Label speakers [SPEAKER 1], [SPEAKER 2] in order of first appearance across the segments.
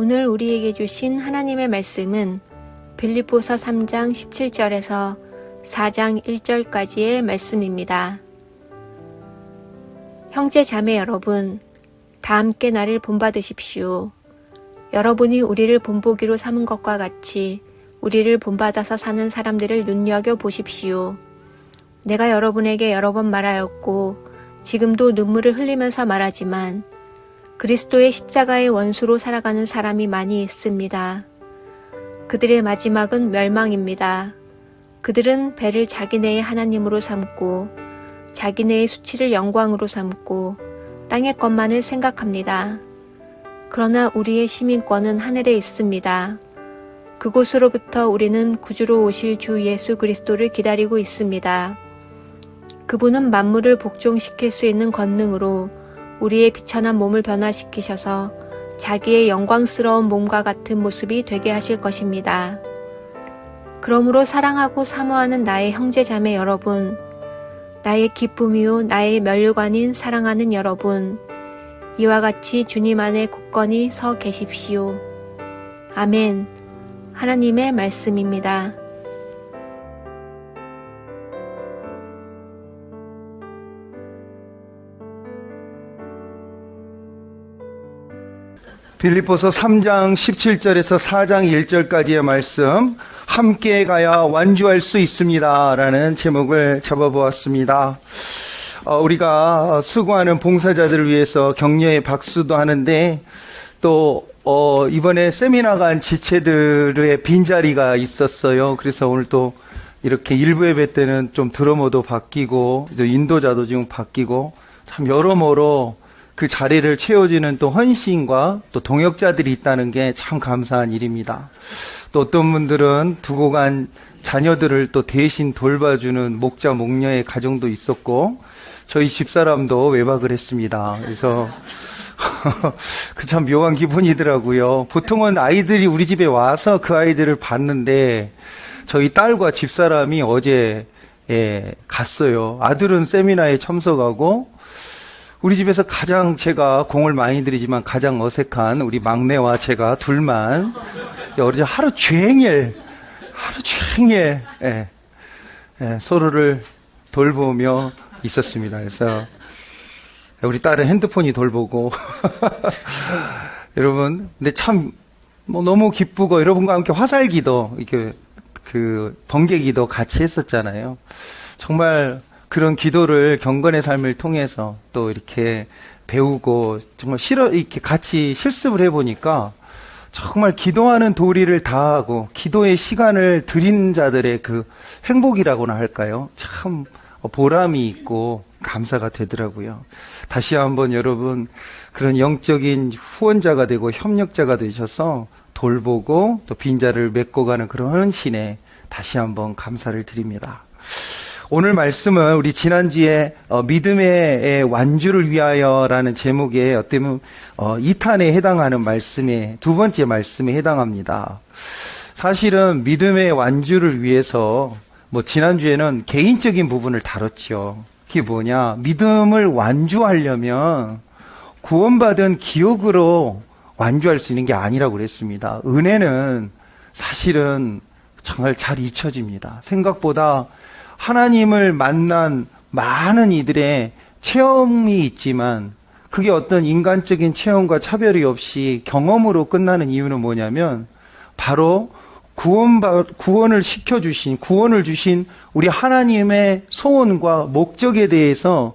[SPEAKER 1] 오늘 우리에게 주신 하나님의 말씀은 빌립보서 3장 17절에서 4장 1절까지의 말씀입니다. 형제 자매 여러분, 다 함께 나를 본받으십시오. 여러분이 우리를 본보기로 삼은 것과 같이 우리를 본받아서 사는 사람들을 눈여겨보십시오. 내가 여러분에게 여러 번 말하였고 지금도 눈물을 흘리면서 말하지만 그리스도의 십자가의 원수로 살아가는 사람이 많이 있습니다. 그들의 마지막은 멸망입니다. 그들은 배를 자기네의 하나님으로 삼고 자기네의 수치를 영광으로 삼고 땅의 것만을 생각합니다. 그러나 우리의 시민권은 하늘에 있습니다. 그곳으로부터 우리는 구주로 오실 주 예수 그리스도를 기다리고 있습니다. 그분은 만물을 복종시킬 수 있는 권능으로 우리의 비천한 몸을 변화시키셔서 자기의 영광스러운 몸과 같은 모습이 되게 하실 것입니다. 그러므로 사랑하고 사모하는 나의 형제 자매 여러분, 나의 기쁨이요 나의 면류관인 사랑하는 여러분, 이와 같이 주님 안에 굳건히 서 계십시오. 아멘. 하나님의 말씀입니다.
[SPEAKER 2] 빌립보서 3장 17절에서 4장 1절까지의 말씀, 함께 가야 완주할 수 있습니다 라는 제목을 잡아보았습니다. 우리가 수고하는 봉사자들을 위해서 격려의 박수도 하는데, 또 이번에 세미나 간 지체들의 빈자리가 있었어요. 그래서 오늘 또 이렇게 일부 예배 때는 좀 드러머도 바뀌고 인도자도 지금 바뀌고 참 여러모로 그 자리를 채워주는 또 헌신과 또 동역자들이 있다는 게 참 감사한 일입니다. 또 어떤 분들은 두고 간 자녀들을 또 대신 돌봐주는 목자 목녀의 가정도 있었고, 저희 집사람도 외박을 했습니다. 그래서 그 참 묘한 기분이더라고요. 보통은 아이들이 우리 집에 와서 그 아이들을 봤는데 저희 딸과 집사람이 어제 갔어요. 아들은 세미나에 참석하고, 우리 집에서 가장 제가 공을 많이 들이지만 가장 어색한 우리 막내와 제가 둘만 어제 하루 종일 서로를 돌보며 있었습니다. 그래서 우리 딸은 핸드폰이 돌보고 여러분, 근데 참 너무 기쁘고 여러분과 함께 화살기도 이렇게 번개기도 같이 했었잖아요. 정말 그런 기도를 경건의 삶을 통해서 또 이렇게 배우고 정말 이렇게 같이 실습을 해보니까 정말 기도하는 도리를 다하고 기도의 시간을 드린 자들의 그 행복이라고나 할까요? 참 보람이 있고 감사가 되더라고요. 다시 한번 여러분, 그런 영적인 후원자가 되고 협력자가 되셔서 돌보고 또 빈자를 메꿔 가는 그런 헌신에 다시 한번 감사를 드립니다. 오늘 말씀은 우리 지난주에 믿음의 완주를 위하여라는 제목의 어떤 2탄에 해당하는 말씀의 두 번째 말씀에 해당합니다. 사실은 믿음의 완주를 위해서 지난주에는 개인적인 부분을 다뤘죠. 그게 뭐냐? 믿음을 완주하려면 구원받은 기억으로 완주할 수 있는 게 아니라고 그랬습니다. 은혜는 사실은 정말 잘 잊혀집니다. 생각보다 하나님을 만난 많은 이들의 체험이 있지만 그게 어떤 인간적인 체험과 차별이 없이 경험으로 끝나는 이유는 뭐냐면 바로 구원을 구원을 주신 우리 하나님의 소원과 목적에 대해서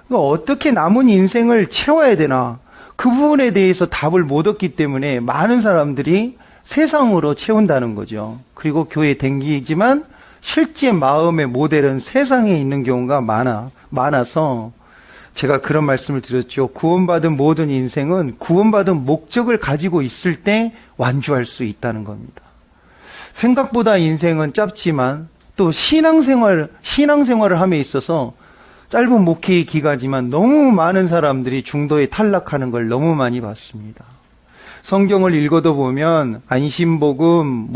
[SPEAKER 2] 어떻게 남은 인생을 채워야 되나, 그 부분에 대해서 답을 못 얻기 때문에 많은 사람들이 세상으로 채운다는 거죠. 그리고 교회에 댕기지만 실제 마음의 모델은 세상에 있는 경우가 많아서 제가 그런 말씀을 드렸죠. 구원받은 모든 인생은 구원받은 목적을 가지고 있을 때 완주할 수 있다는 겁니다. 생각보다 인생은 짧지만 또 신앙생활을 함에 있어서 짧은 목회의 기간이지만 너무 많은 사람들이 중도에 탈락하는 걸 너무 많이 봤습니다. 성경을 읽어도 보면 안심복음,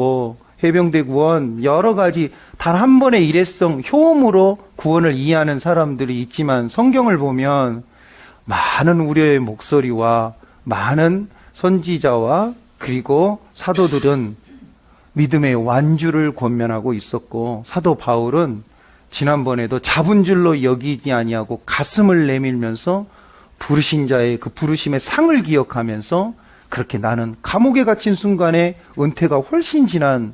[SPEAKER 2] 해병대 구원, 여러 가지 단 한 번의 일회성 효험으로 구원을 이해하는 사람들이 있지만 성경을 보면 많은 우려의 목소리와 많은 선지자와 그리고 사도들은 믿음의 완주를 권면하고 있었고, 사도 바울은 지난번에도 잡은 줄로 여기지 아니하고 가슴을 내밀면서 부르신 자의 그 부르심의 상을 기억하면서 그렇게 나는 감옥에 갇힌 순간에 은퇴가 훨씬 지난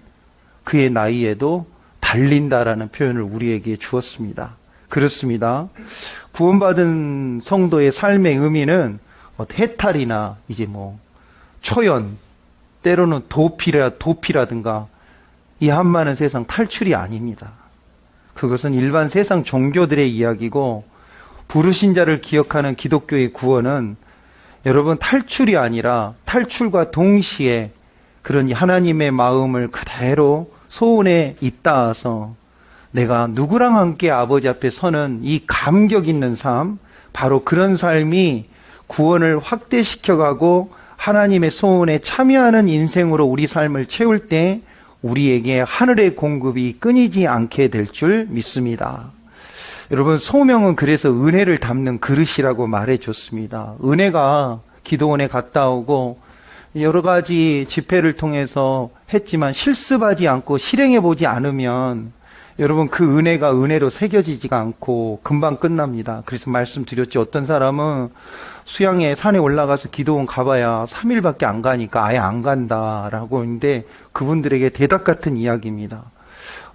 [SPEAKER 2] 그의 나이에도 달린다라는 표현을 우리에게 주었습니다. 그렇습니다. 구원받은 성도의 삶의 의미는 해탈이나 이제 초연, 때로는 도피라든가 이 한많은 세상 탈출이 아닙니다. 그것은 일반 세상 종교들의 이야기고, 부르신 자를 기억하는 기독교의 구원은 여러분 탈출이 아니라 탈출과 동시에 그런 하나님의 마음을 그대로 소원에 잇따아서 내가 누구랑 함께 아버지 앞에 서는 이 감격 있는 삶, 바로 그런 삶이 구원을 확대시켜가고 하나님의 소원에 참여하는 인생으로 우리 삶을 채울 때 우리에게 하늘의 공급이 끊이지 않게 될 줄 믿습니다. 여러분, 소명은 그래서 은혜를 담는 그릇이라고 말해줬습니다. 은혜가 기도원에 갔다 오고 여러 가지 집회를 통해서 했지만 실습하지 않고 실행해보지 않으면 여러분 그 은혜가 은혜로 새겨지지가 않고 금방 끝납니다. 그래서 말씀드렸죠. 어떤 사람은 수양에 산에 올라가서 기도원 가봐야 3일밖에 안 가니까 아예 안 간다라고 하는데, 그분들에게 대답 같은 이야기입니다.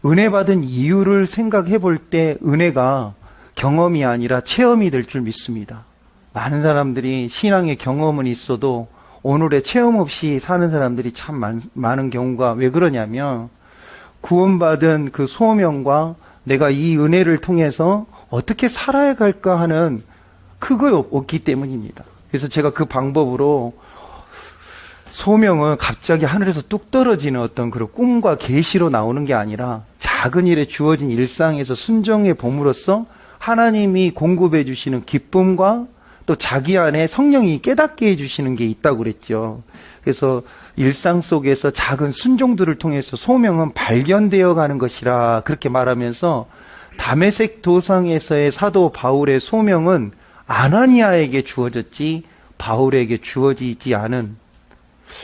[SPEAKER 2] 은혜 받은 이유를 생각해 볼 때 은혜가 경험이 아니라 체험이 될 줄 믿습니다. 많은 사람들이 신앙의 경험은 있어도 오늘의 체험 없이 사는 사람들이 참 많은 경우가 왜 그러냐면, 구원받은 그 소명과 내가 이 은혜를 통해서 어떻게 살아야 할까 하는 그거 없기 때문입니다. 그래서 제가 그 방법으로 소명은 갑자기 하늘에서 뚝 떨어지는 어떤 그런 꿈과 계시로 나오는 게 아니라 작은 일에 주어진 일상에서 순종의 봄으로써 하나님이 공급해 주시는 기쁨과 또 자기 안에 성령이 깨닫게 해주시는 게 있다고 그랬죠. 그래서 일상 속에서 작은 순종들을 통해서 소명은 발견되어 가는 것이라 그렇게 말하면서, 다메섹 도상에서의 사도 바울의 소명은 아나니아에게 주어졌지 바울에게 주어지지 않은,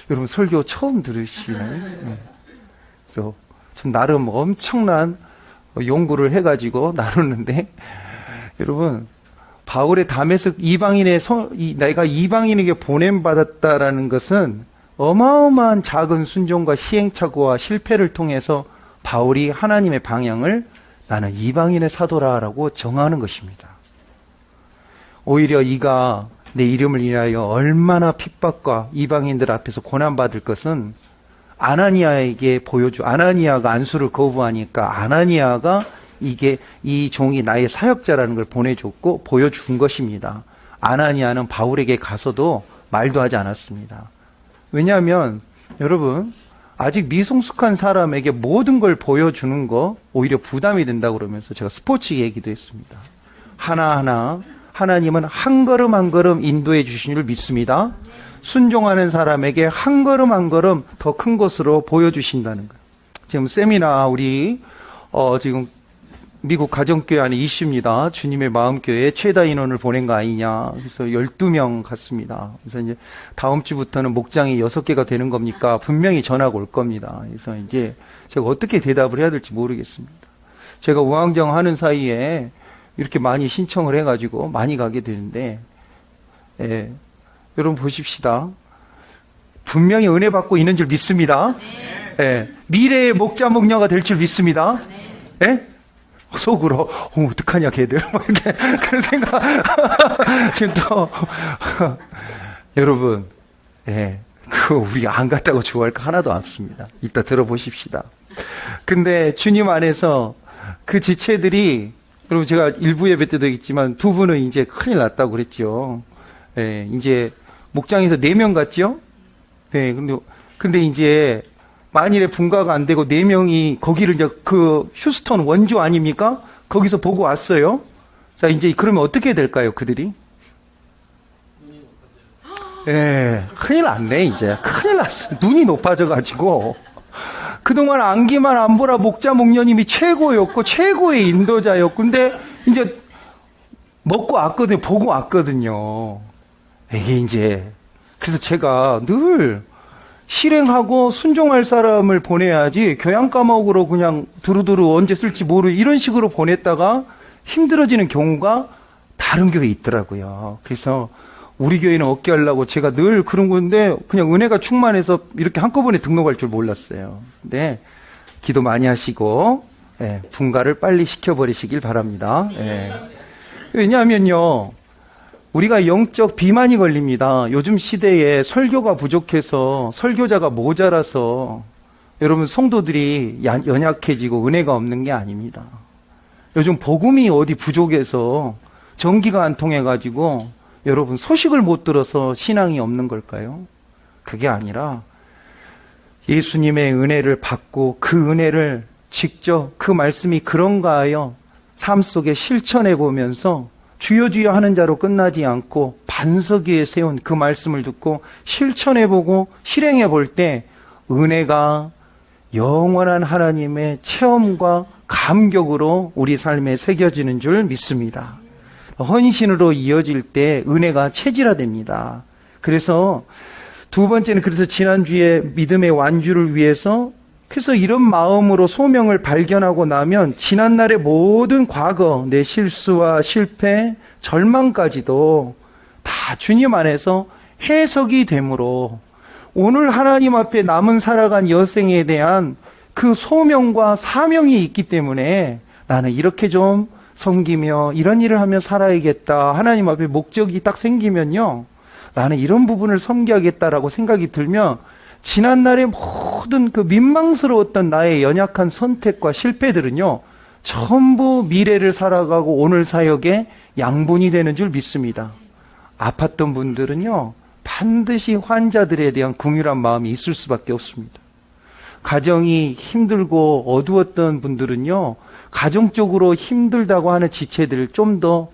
[SPEAKER 2] 여러분 설교 처음 들으시나요? 네. 그래서 전 나름 엄청난 연구를 해가지고 나누는데, 여러분 바울의 다메섹 내가 이방인에게 보냄받았다라는 것은 어마어마한 작은 순종과 시행착오와 실패를 통해서 바울이 하나님의 방향을 나는 이방인의 사도라라고 정하는 것입니다. 오히려 이가 내 이름을 인하여 얼마나 핍박과 이방인들 앞에서 고난받을 것은 아나니아에게 아나니아가 안수를 거부하니까 아나니아가 이 종이 나의 사역자라는 걸 보여준 것입니다. 아나니아는 바울에게 가서도 말도 하지 않았습니다. 왜냐하면 여러분, 아직 미성숙한 사람에게 모든 걸 보여주는 거 오히려 부담이 된다고 그러면서 제가 스포츠 얘기도 했습니다. 하나하나 하나님은 한 걸음 한 걸음 인도해 주신 줄 믿습니다. 순종하는 사람에게 한 걸음 한 걸음 더 큰 것으로 보여주신다는 거예요. 지금 세미나 우리 지금 미국 가정교회 안에 이슈입니다. 주님의 마음교회 최다 인원을 보낸 거 아니냐. 그래서 12명 갔습니다. 그래서 이제 다음 주부터는 목장이 6개가 되는 겁니까? 분명히 전화가 올 겁니다. 그래서 이제 제가 어떻게 대답을 해야 될지 모르겠습니다. 제가 우왕정 하는 사이에 이렇게 많이 신청을 해가지고 많이 가게 되는데, 여러분 보십시다. 분명히 은혜 받고 있는 줄 믿습니다. 미래의 목자 목녀가 될 줄 믿습니다. 속으로 어떡하냐 걔들 이렇게 그런 생각 지금 또 여러분, 그거 우리 안 갔다고 좋아할 거 하나도 없습니다. 이따 들어보십시다. 근데 주님 안에서 그 지체들이, 여러분 제가 일부 예배 때도 있지만 두 분은 이제 큰일 났다고 그랬죠. 이제 목장에서 4명 갔죠. 근데 이제 만일에 분가가 안 되고 4명이 거기를 이제 그 휴스턴 원주 아닙니까? 거기서 보고 왔어요. 자, 이제 그러면 어떻게 될까요, 그들이? 큰일 났네, 이제. 큰일 났어. 눈이 높아져가지고. 그동안 안기만 안 보라 목자 목녀님이 최고였고, 최고의 인도자였고, 근데 이제 먹고 왔거든요. 보고 왔거든요. 이게 이제. 그래서 제가 늘 실행하고 순종할 사람을 보내야지 교양 과목으로 그냥 두루두루 언제 쓸지 모르 이런 식으로 보냈다가 힘들어지는 경우가 다른 교회에 있더라고요. 그래서 우리 교회는 얻게 하려고 제가 늘 그런 건데 그냥 은혜가 충만해서 이렇게 한꺼번에 등록할 줄 몰랐어요. 근데 기도 많이 하시고 분가를 빨리 시켜버리시길 바랍니다. 왜냐하면요, 우리가 영적 비만이 걸립니다. 요즘 시대에 설교가 부족해서 설교자가 모자라서 여러분 성도들이 연약해지고 은혜가 없는 게 아닙니다. 요즘 복음이 어디 부족해서 전기가 안 통해가지고 여러분 소식을 못 들어서 신앙이 없는 걸까요? 그게 아니라 예수님의 은혜를 받고 그 은혜를 직접 그 말씀이 그런가 하여 삶 속에 실천해 보면서 주여 주여 하는 자로 끝나지 않고 반석 위에 세운 그 말씀을 듣고 실천해 보고 실행해 볼 때 은혜가 영원한 하나님의 체험과 감격으로 우리 삶에 새겨지는 줄 믿습니다. 헌신으로 이어질 때 은혜가 체질화됩니다. 그래서 두 번째는 그래서 지난주에 믿음의 완주를 위해서 그래서 이런 마음으로 소명을 발견하고 나면 지난날의 모든 과거, 내 실수와 실패, 절망까지도 다 주님 안에서 해석이 되므로 오늘 하나님 앞에 남은 살아간 여생에 대한 그 소명과 사명이 있기 때문에 나는 이렇게 좀 섬기며 이런 일을 하며 살아야겠다. 하나님 앞에 목적이 딱 생기면요, 나는 이런 부분을 섬겨야겠다라고 생각이 들면 지난날의 모든 그 민망스러웠던 나의 연약한 선택과 실패들은요, 전부 미래를 살아가고 오늘 사역에 양분이 되는 줄 믿습니다. 아팠던 분들은요, 반드시 환자들에 대한 긍휼한 마음이 있을 수밖에 없습니다. 가정이 힘들고 어두웠던 분들은요, 가정적으로 힘들다고 하는 지체들을 좀 더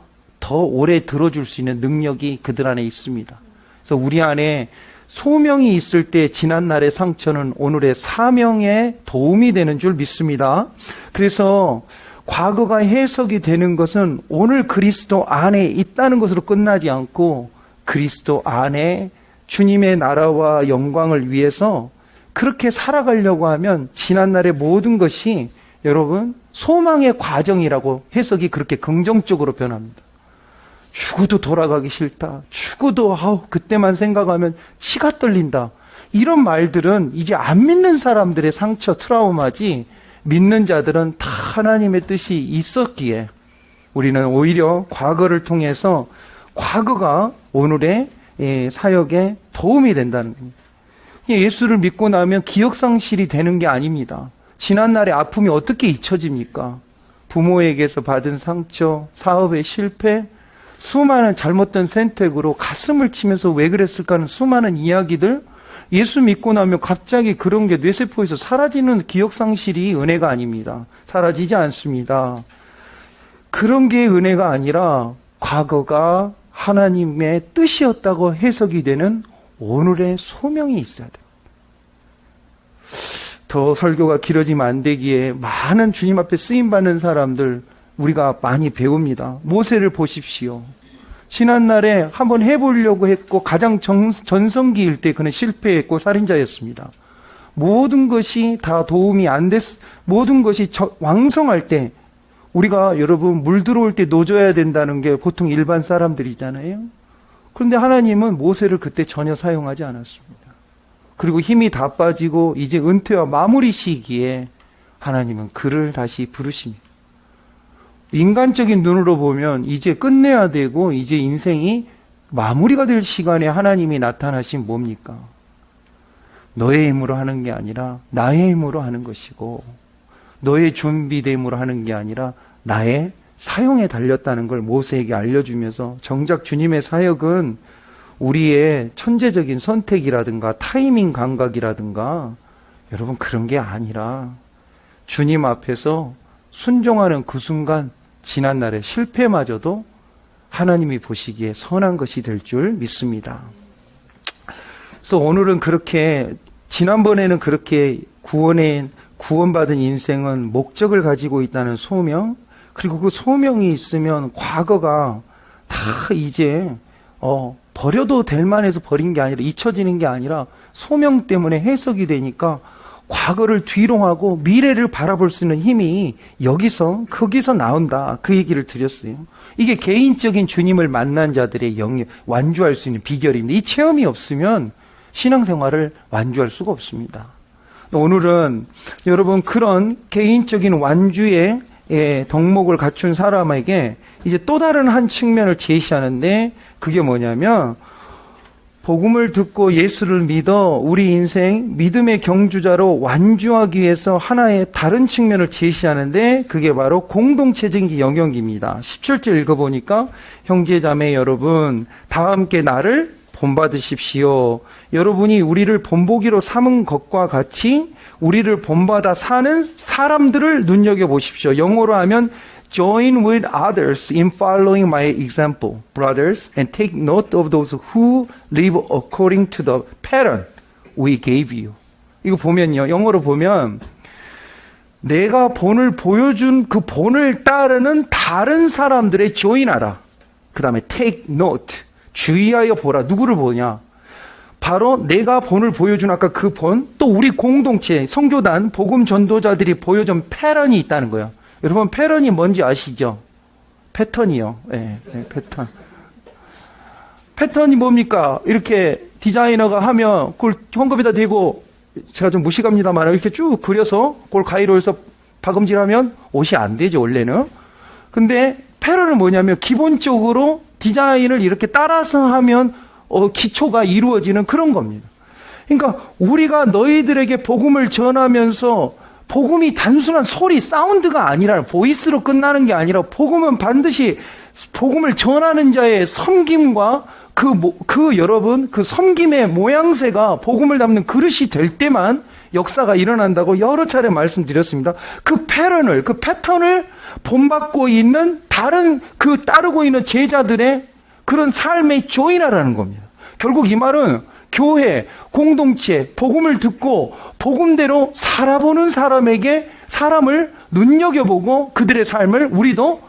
[SPEAKER 2] 오래 들어줄 수 있는 능력이 그들 안에 있습니다. 그래서 우리 안에 소명이 있을 때 지난날의 상처는 오늘의 사명에 도움이 되는 줄 믿습니다. 그래서 과거가 해석이 되는 것은 오늘 그리스도 안에 있다는 것으로 끝나지 않고 그리스도 안에 주님의 나라와 영광을 위해서 그렇게 살아가려고 하면 지난날의 모든 것이 여러분 소망의 과정이라고 해석이 그렇게 긍정적으로 변합니다. 죽어도 돌아가기 싫다. 죽어도 그때만 생각하면 치가 떨린다. 이런 말들은 이제 안 믿는 사람들의 상처, 트라우마지 믿는 자들은 다 하나님의 뜻이 있었기에 우리는 오히려 과거를 통해서 과거가 오늘의 사역에 도움이 된다는 겁니다. 예수를 믿고 나면 기억상실이 되는 게 아닙니다. 지난날의 아픔이 어떻게 잊혀집니까? 부모에게서 받은 상처, 사업의 실패, 수많은 잘못된 선택으로 가슴을 치면서 왜 그랬을까 하는 수많은 이야기들, 예수 믿고 나면 갑자기 그런 게 뇌세포에서 사라지는 기억상실이 은혜가 아닙니다. 사라지지 않습니다. 그런 게 은혜가 아니라 과거가 하나님의 뜻이었다고 해석이 되는 오늘의 소명이 있어야 돼요. 더 설교가 길어지면 안 되기에 많은 주님 앞에 쓰임받는 사람들 우리가 많이 배웁니다. 모세를 보십시오. 지난날에 한번 해보려고 했고 가장 전성기일 때 그는 실패했고 살인자였습니다. 모든 것이 다 도움이 안 모든 것이 왕성할 때 우리가 여러분 물 들어올 때 노져야 된다는 게 보통 일반 사람들이잖아요. 그런데 하나님은 모세를 그때 전혀 사용하지 않았습니다. 그리고 힘이 다 빠지고 이제 은퇴와 마무리 시기에 하나님은 그를 다시 부르십니다. 인간적인 눈으로 보면 이제 끝내야 되고 이제 인생이 마무리가 될 시간에 하나님이 나타나신 뭡니까? 너의 힘으로 하는 게 아니라 나의 힘으로 하는 것이고 너의 준비됨으로 하는 게 아니라 나의 사용에 달렸다는 걸 모세에게 알려주면서 정작 주님의 사역은 우리의 천재적인 선택이라든가 타이밍 감각이라든가 여러분 그런 게 아니라 주님 앞에서 순종하는 그 순간 지난날의 실패마저도 하나님이 보시기에 선한 것이 될 줄 믿습니다. 그래서 오늘은 그렇게 지난번에는 그렇게 구원받은 인생은 목적을 가지고 있다는 소명, 그리고 그 소명이 있으면 과거가 다 이제 버려도 될 만해서 버린 게 아니라 잊혀지는 게 아니라 소명 때문에 해석이 되니까 과거를 뒤로 하고 미래를 바라볼 수 있는 힘이 거기서 나온다. 그 얘기를 드렸어요. 이게 개인적인 주님을 만난 자들의 완주할 수 있는 비결입니다. 이 체험이 없으면 신앙생활을 완주할 수가 없습니다. 오늘은 여러분 그런 개인적인 완주의 덕목을 갖춘 사람에게 이제 또 다른 한 측면을 제시하는데 그게 뭐냐면 복음을 듣고 예수를 믿어 우리 인생 믿음의 경주자로 완주하기 위해서 하나의 다른 측면을 제시하는데 그게 바로 공동체적인 영역입니다. 17절 읽어보니까 형제자매 여러분 다 함께 나를 본받으십시오. 여러분이 우리를 본보기로 삼은 것과 같이 우리를 본받아 사는 사람들을 눈여겨보십시오. 영어로 하면 Join with others in following my example, brothers, and take note of those who live according to the pattern we gave you. 이거 보면요. 영어로 보면 내가 본을 보여준 그 본을 따르는 다른 사람들의 join하라. 그 다음에 take note. 주의하여 보라. 누구를 보냐? 바로 내가 본을 보여준 아까 그 본, 또 우리 공동체, 선교단, 복음 전도자들이 보여준 패턴이 있다는 거예요. 여러분 패턴이 뭔지 아시죠? 패턴이요. 네, 패턴. 패턴이 뭡니까? 이렇게 디자이너가 하면 그걸 헝겊에다 대고 제가 좀 무식합니다만 이렇게 쭉 그려서 그걸 가위로 해서 박음질하면 옷이 안 되죠 원래는. 근데 패턴은 뭐냐면 기본적으로 디자인을 이렇게 따라서 하면 기초가 이루어지는 그런 겁니다. 그러니까 우리가 너희들에게 복음을 전하면서 복음이 단순한 소리, 사운드가 아니라 보이스로 끝나는 게 아니라 복음은 반드시 복음을 전하는 자의 섬김과 여러분 그 섬김의 모양새가 복음을 담는 그릇이 될 때만 역사가 일어난다고 여러 차례 말씀드렸습니다. 그 패턴을 본받고 있는 다른 따르고 있는 제자들의 그런 삶의 조인하라는 겁니다. 결국 이 말은 교회, 공동체, 복음을 듣고 복음대로 살아보는 사람에게 사람을 눈여겨보고 그들의 삶을 우리도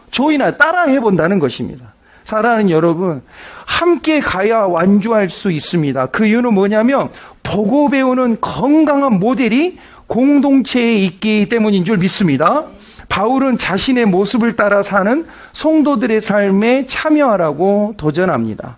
[SPEAKER 2] 따라해본다는 것입니다. 사랑하는 여러분, 함께 가야 완주할 수 있습니다. 그 이유는 뭐냐면 보고 배우는 건강한 모델이 공동체에 있기 때문인 줄 믿습니다. 바울은 자신의 모습을 따라 사는 성도들의 삶에 참여하라고 도전합니다.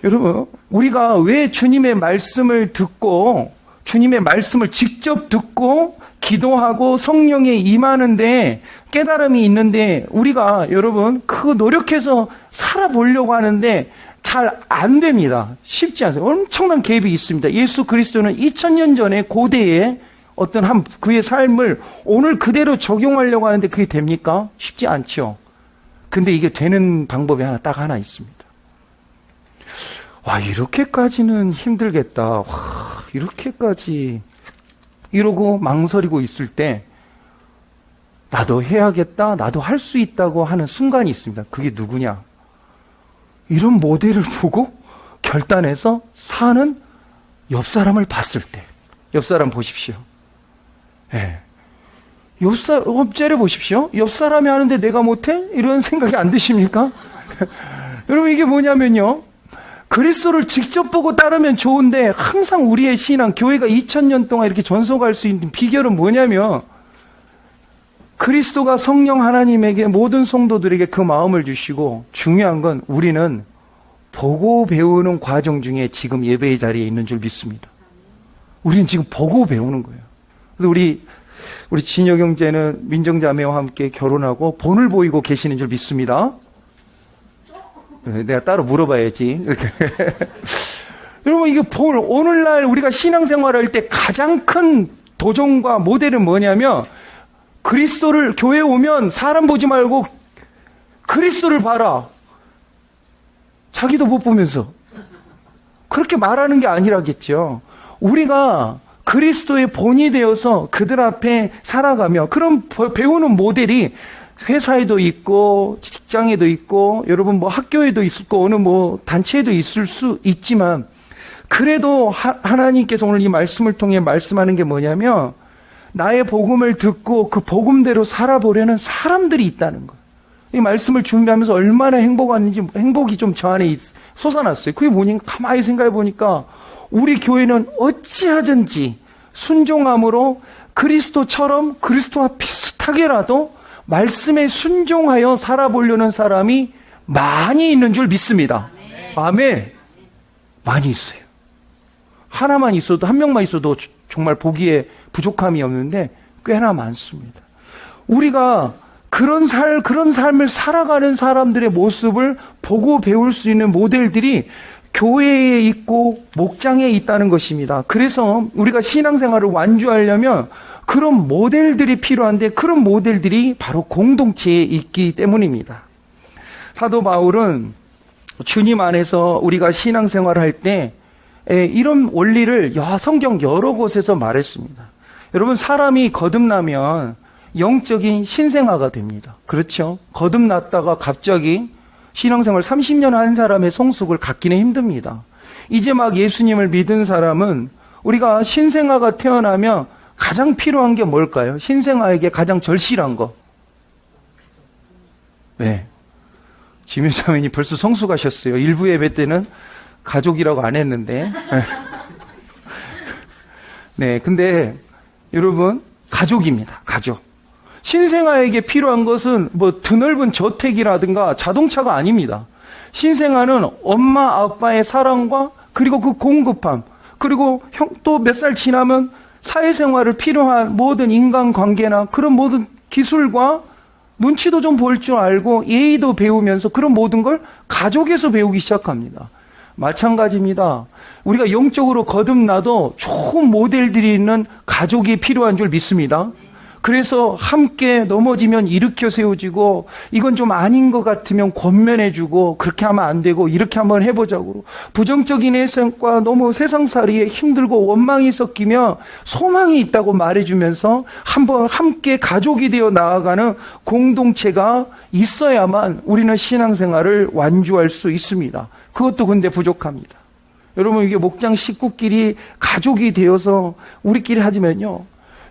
[SPEAKER 2] 여러분, 우리가 왜 주님의 말씀을 듣고 주님의 말씀을 직접 듣고 기도하고 성령에 임하는데 깨달음이 있는데 우리가 여러분 그 노력해서 살아보려고 하는데 잘 안 됩니다. 쉽지 않아요. 엄청난 갭이 있습니다. 예수 그리스도는 2000년 전에 고대에 어떤 그의 삶을 오늘 그대로 적용하려고 하는데 그게 됩니까? 쉽지 않죠. 근데 이게 되는 방법이 딱 하나 있습니다. 와, 이렇게까지는 힘들겠다. 와, 이렇게까지 이러고 망설이고 있을 때 나도 해야겠다. 나도 할 수 있다고 하는 순간이 있습니다. 그게 누구냐? 이런 모델을 보고 결단해서 사는 옆 사람을 봤을 때. 옆 사람 보십시오. 예. 째려보십시오. 옆 사람이 하는데 내가 못해? 이런 생각이 안 드십니까? 여러분, 이게 뭐냐면요. 그리스도를 직접 보고 따르면 좋은데 항상 우리의 신앙, 교회가 2000년 동안 이렇게 전속할 수 있는 비결은 뭐냐면 그리스도가 성령 하나님에게 모든 성도들에게 그 마음을 주시고 중요한 건 우리는 보고 배우는 과정 중에 지금 예배의 자리에 있는 줄 믿습니다. 우리는 지금 보고 배우는 거예요. 그래서 우리 진혁 형제는 민정자매와 함께 결혼하고 본을 보이고 계시는 줄 믿습니다. 내가 따로 물어봐야지. 여러분, 이게 오늘날 우리가 신앙생활을 할 때 가장 큰 도전과 모델은 뭐냐면 그리스도를 교회에 오면 사람 보지 말고 그리스도를 봐라. 자기도 못 보면서. 그렇게 말하는 게 아니라겠죠. 우리가 그리스도의 본이 되어서 그들 앞에 살아가며 그런 배우는 모델이 회사에도 있고 직장에도 있고 여러분 학교에도 있고 어느 단체에도 있을 수 있지만 그래도 하나님께서 오늘 이 말씀을 통해 말씀하는 게 뭐냐면 나의 복음을 듣고 그 복음대로 살아보려는 사람들이 있다는 거예요. 이 말씀을 준비하면서 얼마나 행복이 좀 저 안에 솟아났어요. 그게 뭐냐면 가만히 생각해 보니까 우리 교회는 어찌하든지 순종함으로 그리스도처럼 그리스도와 비슷하게라도 말씀에 순종하여 살아보려는 사람이 많이 있는 줄 믿습니다. 아멘. 많이 있어요. 하나만 있어도, 한 명만 있어도 정말 보기에 부족함이 없는데 꽤나 많습니다. 우리가 그런 삶을 살아가는 사람들의 모습을 보고 배울 수 있는 모델들이 교회에 있고 목장에 있다는 것입니다. 그래서 우리가 신앙생활을 완주하려면 그런 모델들이 필요한데, 그런 모델들이 바로 공동체에 있기 때문입니다. 사도 바울은 주님 안에서 우리가 신앙생활을 할 때 이런 원리를 성경 여러 곳에서 말했습니다. 여러분, 사람이 거듭나면 영적인 신생아가 됩니다. 그렇죠? 거듭났다가 갑자기 신앙생활 30년 한 사람의 성숙을 갖기는 힘듭니다. 이제 막 예수님을 믿은 사람은 우리가 신생아가 태어나면 가장 필요한 게 뭘까요? 신생아에게 가장 절실한 거. 네. 지묘자매님 벌써 성숙하셨어요. 일부 예배 때는 가족이라고 안 했는데. 네. 근데 여러분, 가족입니다. 가족. 신생아에게 필요한 것은 뭐 드넓은 저택이라든가 자동차가 아닙니다. 신생아는 엄마 아빠의 사랑과 그리고 그 공급함, 그리고 또 몇 살 지나면 사회생활을 필요한 모든 인간관계나 그런 모든 기술과 눈치도 좀 볼 줄 알고 예의도 배우면서 그런 모든 걸 가족에서 배우기 시작합니다. 마찬가지입니다. 우리가 영적으로 거듭나도 좋은 모델들이 있는 가족이 필요한 줄 믿습니다. 그래서 함께 넘어지면 일으켜 세워지고, 이건 좀 아닌 것 같으면 권면해주고, 그렇게 하면 안 되고 이렇게 한번 해보자고, 부정적인 일생과 너무 세상살이에 힘들고 원망이 섞이며 소망이 있다고 말해주면서 한번 함께 가족이 되어 나아가는 공동체가 있어야만 우리는 신앙생활을 완주할 수 있습니다. 그것도 근데 부족합니다. 여러분, 이게 목장 식구끼리 가족이 되어서 우리끼리 하지만요,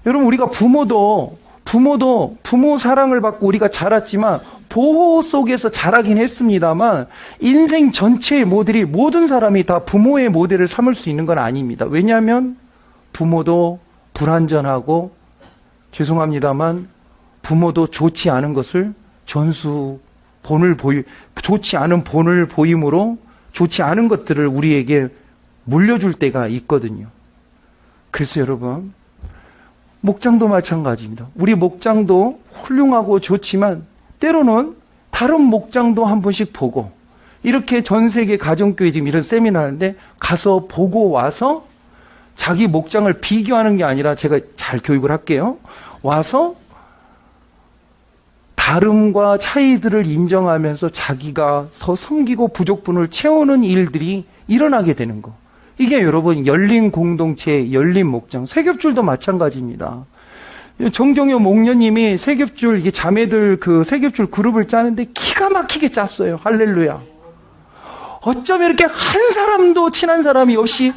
[SPEAKER 2] 여러분, 우리가 부모도 부모 사랑을 받고 우리가 자랐지만 보호 속에서 자라긴 했습니다만, 인생 전체의 모델이, 모든 사람이 다 부모의 모델을 삼을 수 있는 건 아닙니다. 왜냐하면 부모도 불완전하고, 죄송합니다만 부모도 좋지 않은 것을 좋지 않은 본을 보임으로 좋지 않은 것들을 우리에게 물려줄 때가 있거든요. 그래서 여러분, 목장도 마찬가지입니다. 우리 목장도 훌륭하고 좋지만 때로는 다른 목장도 한 번씩 보고, 이렇게 전 세계 가정교회 지금 이런 세미나 하는데 가서 보고 와서 자기 목장을 비교하는 게 아니라, 제가 잘 교육을 할게요. 와서 다름과 차이들을 인정하면서 자기가 더 섬기고 부족분을 채우는 일들이 일어나게 되는 거. 이게 여러분 열린 공동체, 열린 목장, 세겹줄도 마찬가지입니다. 정경효 목녀님이 세겹줄, 이게 자매들 그 세겹줄 그룹을 짜는데 기가 막히게 짰어요. 할렐루야. 어쩜 이렇게 한 사람도 친한 사람이 없이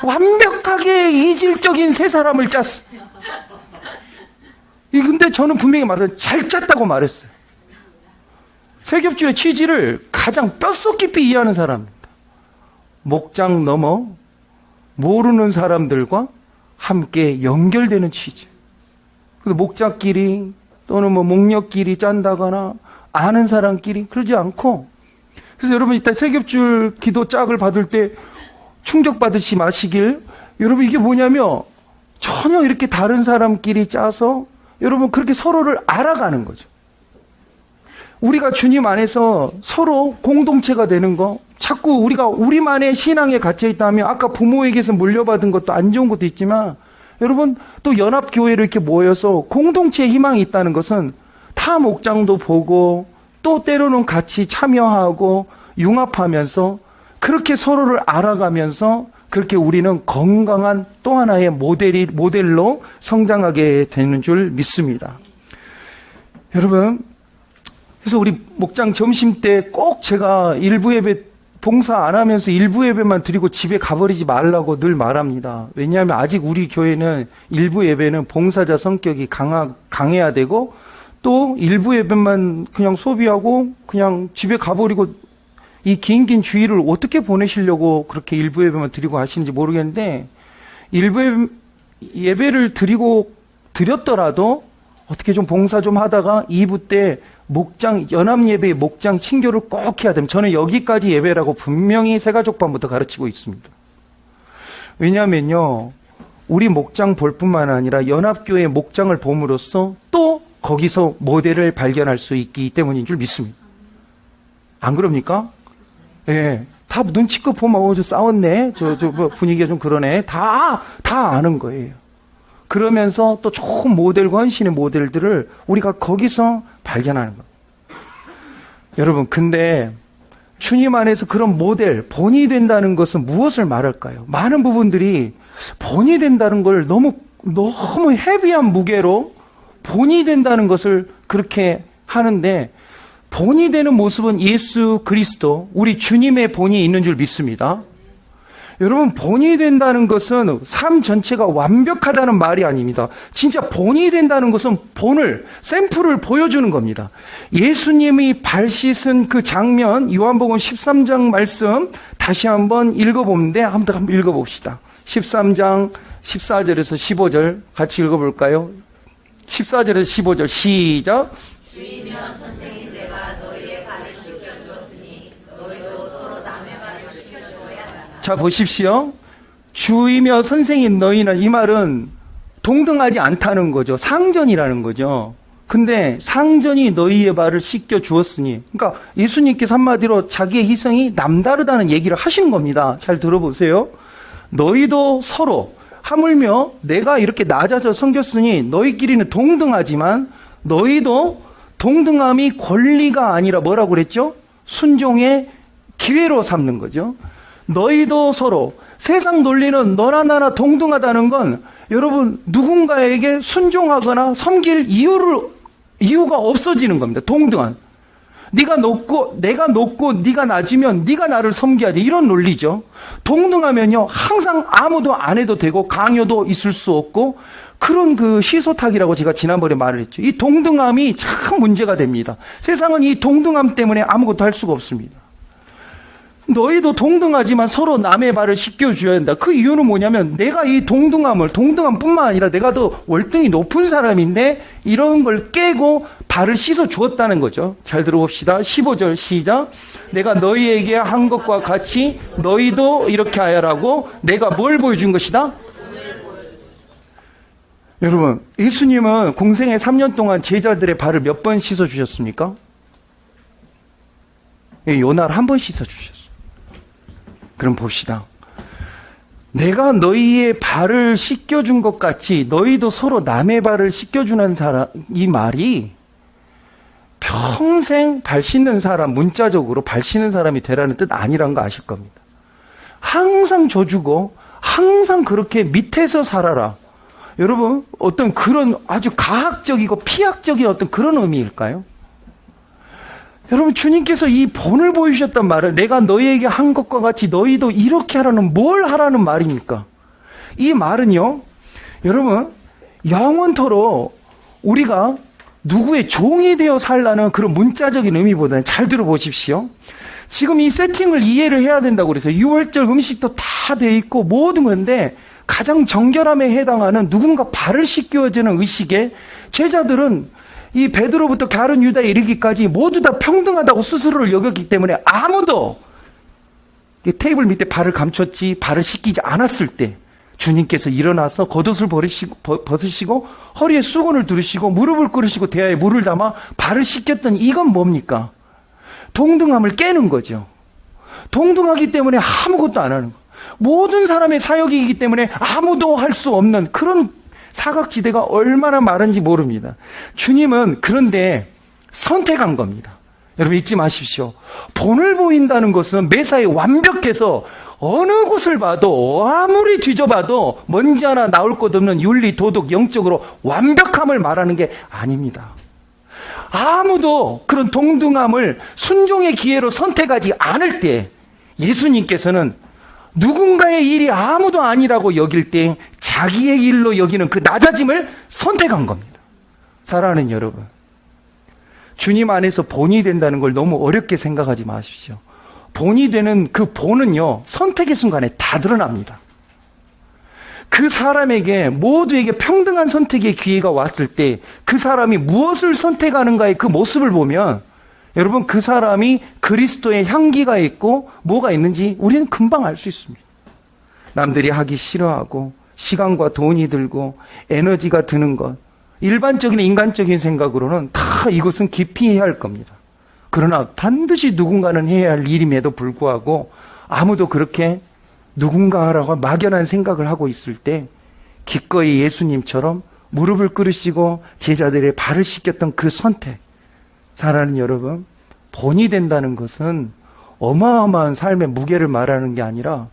[SPEAKER 2] 완벽하게 이질적인 세 사람을 짰어. 근데 저는 분명히 말해서 잘 짰다고 말했어요. 세겹줄의 취지를 가장 뼛속 깊이 이해하는 사람입니다. 목장 넘어 모르는 사람들과 함께 연결되는 취지. 그래서 목장끼리 또는 뭐 목녀끼리 짠다거나 아는 사람끼리 그러지 않고, 그래서 여러분 이따 세겹줄 기도 짝을 받을 때 충격받으시 마시길. 여러분, 이게 뭐냐면 전혀 이렇게 다른 사람끼리 짜서 여러분 그렇게 서로를 알아가는 거죠. 우리가 주님 안에서 서로 공동체가 되는 거, 자꾸 우리가 우리만의 신앙에 갇혀 있다면, 아까 부모에게서 물려받은 것도 안 좋은 것도 있지만, 여러분 또 연합교회로 이렇게 모여서 공동체의 희망이 있다는 것은 타 목장도 보고 또 때로는 같이 참여하고 융합하면서 그렇게 서로를 알아가면서 그렇게 우리는 건강한 또 하나의 모델로 성장하게 되는 줄 믿습니다. 여러분, 그래서 우리 목장 점심 때 꼭 제가 일부 예배 봉사 안 하면서 일부 예배만 드리고 집에 가버리지 말라고 늘 말합니다. 왜냐하면 아직 우리 교회는 일부 예배는 봉사자 성격이 강해야 되고, 또 일부 예배만 그냥 소비하고 그냥 집에 가버리고 이 긴 주일을 어떻게 보내시려고 그렇게 일부 예배만 드리고 하시는지 모르겠는데, 일부 예배를 드렸더라도 어떻게 좀 봉사 좀 하다가 2부 때 연합 예배의 목장 친교를 꼭 해야 됩니다. 저는 여기까지 예배라고 분명히 새가족반부터 가르치고 있습니다. 왜냐하면요, 우리 목장 볼 뿐만 아니라 연합교회 목장을 봄으로써 또 거기서 모델을 발견할 수 있기 때문인 줄 믿습니다. 안 그럽니까? 예. 다 눈치껏 보면, 저 싸웠네. 뭐 분위기가 좀 그러네. 다 아는 거예요. 그러면서 또 좋은 모델과 헌신의 모델들을 우리가 거기서 발견하는 겁니다. 여러분, 근데 주님 안에서 그런 모델, 본이 된다는 것은 무엇을 말할까요? 많은 부분들이 본이 된다는 걸 너무 헤비한 무게로 본이 된다는 것을 그렇게 하는데, 본이 되는 모습은 예수 그리스도, 우리 주님의 본이 있는 줄 믿습니다. 여러분, 본이 된다는 것은 삶 전체가 완벽하다는 말이 아닙니다. 진짜 본이 된다는 것은 샘플을 보여주는 겁니다. 예수님이 발 씻은 그 장면, 요한복음 13장 말씀 다시 한번 읽어보는데, 한번 읽어봅시다. 13장 14절에서 15절 같이 읽어볼까요? 14절에서 15절 시작.
[SPEAKER 3] 주이며 선생인 내가 너희의 발을 씻겨주었으니 너희도 서로 남의 발을 씻겨주어야 한다.
[SPEAKER 2] 자, 보십시오. 주이며 선생인 너희는, 이 말은 동등하지 않다는 거죠. 상전이라는 거죠. 근데 상전이 너희의 발을 씻겨 주었으니, 그러니까 예수님께서 한마디로 자기의 희생이 남다르다는 얘기를 하신 겁니다. 잘 들어보세요. 너희도 서로, 하물며 내가 이렇게 낮아져 섬겼으니 너희끼리는 동등하지만 너희도 동등함이 권리가 아니라 뭐라고 그랬죠? 순종의 기회로 삼는 거죠. 너희도 서로, 세상 논리는 너나 나나 동등하다는 건 여러분 누군가에게 순종하거나 섬길 이유가 없어지는 겁니다. 동등한. 네가 높고 내가 높고 네가 낮으면 네가 나를 섬겨야 돼, 이런 논리죠. 동등하면요 항상 아무도 안 해도 되고 강요도 있을 수 없고, 그런 그 시소탁이라고 제가 지난번에 말을 했죠. 이 동등함이 참 문제가 됩니다. 세상은 이 동등함 때문에 아무것도 할 수가 없습니다. 너희도 동등하지만 서로 남의 발을 씻겨줘야 한다. 그 이유는 뭐냐면, 내가 이 동등함뿐만 아니라 내가 더 월등히 높은 사람인데 이런 걸 깨고 발을 씻어 주었다는 거죠. 잘 들어봅시다. 15절 시작. 내가 너희에게 한 것과 같이 너희도 이렇게 하여라고 내가 뭘 보여준 것이다? 여러분, 예수님은 공생애 3년 동안 제자들의 발을 몇 번 씻어 주셨습니까? 요날 한 번 씻어 주셨어요. 그럼 봅시다. 내가 너희의 발을 씻겨준 것 같이 너희도 서로 남의 발을 씻겨주는 사람, 이 말이 평생 발 씻는 사람, 문자적으로 발 씻는 사람이 되라는 뜻 아니란 거 아실 겁니다. 항상 줘주고 항상 그렇게 밑에서 살아라. 여러분, 어떤 그런 아주 가학적이고 피학적인 어떤 그런 의미일까요? 여러분, 주님께서 이 본을 보여주셨단 말을, 내가 너희에게 한 것과 같이 너희도 이렇게 하라는, 뭘 하라는 말입니까? 이 말은요, 여러분, 영원토록 우리가 누구의 종이 되어 살라는 그런 문자적인 의미보다는, 잘 들어보십시오. 지금 이 세팅을 이해를 해야 된다고 그래서 6월절 음식도 다 돼 있고 모든 건데, 가장 정결함에 해당하는 누군가 발을 씻겨주는 의식에 제자들은 이 베드로부터 가룟 유다에 이르기까지 모두 다 평등하다고 스스로를 여겼기 때문에 아무도 테이블 밑에 발을 감췄지 발을 씻기지 않았을 때 주님께서 일어나서 겉옷을 벗으시고 허리에 수건을 두르시고 무릎을 꿇으시고 대야에 물을 담아 발을 씻겼던, 이건 뭡니까? 동등함을 깨는 거죠. 동등하기 때문에 아무것도 안 하는 거. 모든 사람의 사역이기 때문에 아무도 할 수 없는 그런 사각지대가 얼마나 많은지 모릅니다. 주님은 그런데 선택한 겁니다. 여러분, 잊지 마십시오. 본을 보인다는 것은 매사에 완벽해서 어느 곳을 봐도 아무리 뒤져봐도 먼지 하나 나올 것 없는 윤리, 도덕, 영적으로 완벽함을 말하는 게 아닙니다. 아무도 그런 동등함을 순종의 기회로 선택하지 않을 때 예수님께서는 누군가의 일이 아무도 아니라고 여길 때 자기의 일로 여기는 그 낮아짐을 선택한 겁니다. 사랑하는 여러분, 주님 안에서 본이 된다는 걸 너무 어렵게 생각하지 마십시오. 본이 되는 그 본은요, 선택의 순간에 다 드러납니다. 그 사람에게 모두에게 평등한 선택의 기회가 왔을 때 그 사람이 무엇을 선택하는가의 그 모습을 보면 여러분 그 사람이 그리스도의 향기가 있고 뭐가 있는지 우리는 금방 알 수 있습니다. 남들이 하기 싫어하고 시간과 돈이 들고 에너지가 드는 것, 일반적인 인간적인 생각으로는 다 이것은 기피 해야 할 겁니다. 그러나 반드시 누군가는 해야 할 일임에도 불구하고 아무도 그렇게 누군가 하라고 막연한 생각을 하고 있을 때 기꺼이 예수님처럼 무릎을 꿇으시고 제자들의 발을 씻겼던 그 선택, 사랑하는 여러분, 본이 된다는 것은 어마어마한 삶의 무게를 말하는 게 아니라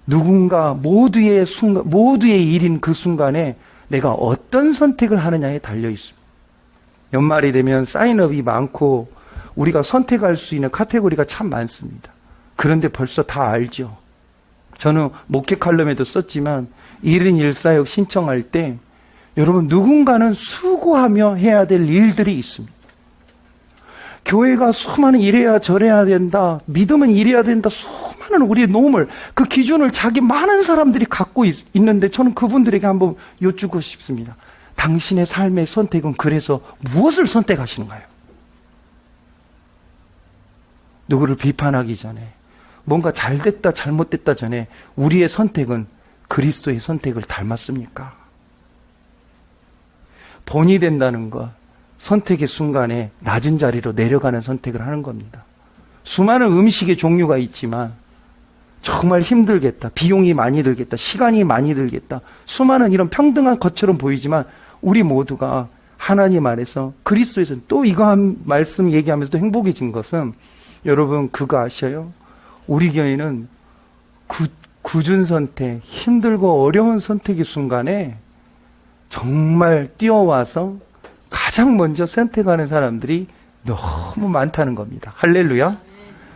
[SPEAKER 2] 누군가 모두의 순간, 모두의 일인 그 순간에 내가 어떤 선택을 하느냐에 달려 있습니다. 연말이 되면 사인업이 많고 우리가 선택할 수 있는 카테고리가 참 많습니다. 그런데 벌써 다 알죠. 저는 목회 칼럼에도 썼지만 1인 1사역 신청할 때 여러분 누군가는 수고하며 해야 될 일들이 있습니다. 교회가 수많은 이래야 저래야 된다, 믿음은 이래야 된다, 수많은 우리의 노을, 그 기준을 자기 많은 사람들이 갖고 있는데 저는 그분들에게 한번 여쭙고 싶습니다. 당신의 삶의 선택은 그래서 무엇을 선택하시는가요? 누구를 비판하기 전에, 뭔가 잘됐다 잘못됐다 전에 우리의 선택은 그리스도의 선택을 닮았습니까? 본이 된다는 것, 선택의 순간에 낮은 자리로 내려가는 선택을 하는 겁니다. 수많은 음식의 종류가 있지만 정말 힘들겠다, 비용이 많이 들겠다, 시간이 많이 들겠다, 수많은 이런 평등한 것처럼 보이지만 우리 모두가 하나님 안에서 그리스도에서 또 이거 한 말씀 얘기하면서도 행복해진 것은 여러분 그거 아셔요? 우리 교회는 굳은 선택, 힘들고 어려운 선택의 순간에 정말 뛰어와서 가장 먼저 선택하는 사람들이 너무 많다는 겁니다. 할렐루야.